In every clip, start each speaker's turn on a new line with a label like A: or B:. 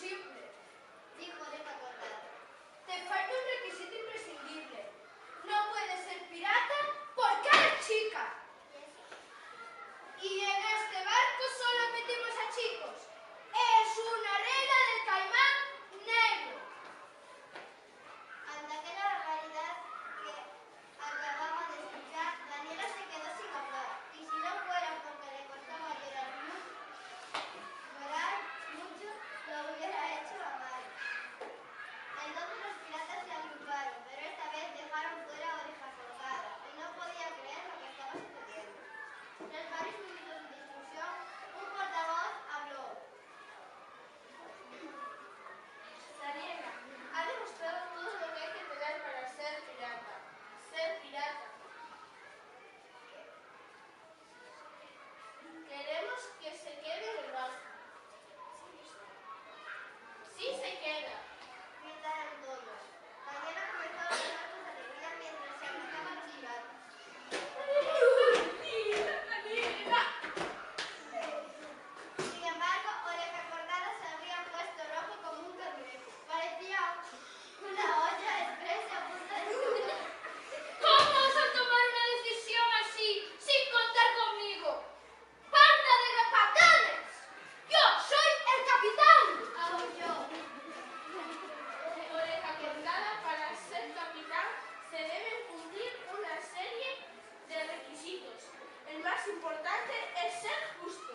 A: imposible, dijo Oreja Cortada. Te falta un requisito imprescindible. No puedes ser pirata porque eres chica. Y en este barco solo metimos a chicos. Es una regla del Caimán negro.
B: Ante aquella barbaridad que acabamos de escuchar, Daniela se quedó sin hablar. Y si no fuera porque le costaba llorar mucho, lo hubiera hecho a Mari. Entonces los piratas se agruparon, pero esta vez dejaron fuera a Oreja Cortada y no podía creer lo que estaba sucediendo. Tras varios minutos de discusión, un portavoz habló.
A: Daniela, ha demostrado todo lo que hay que tener para ser pirata. Ser pirata. Queremos que se quede en el barco. Sí se queda.
B: Gritaron todos. Daniela comenzó a llorar con alegría mientras se abrazaban los piratas. Sin embargo, Oreja Cortada se había puesto rojo como un cangrejo. Parecía una olla expresa a punto de explotar.
A: ¿Cómo vas a tomar una decisión así, sin contar conmigo? ¡Banda de repatanes! ¡Yo soy el capitán!
B: Aulló.
A: Oreja Cortada, para ser capitán se deben cumplir una serie de requisitos. El más importante es ser justo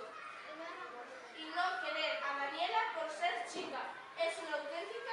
A: y no querer a Daniela por ser chica. Es una auténtica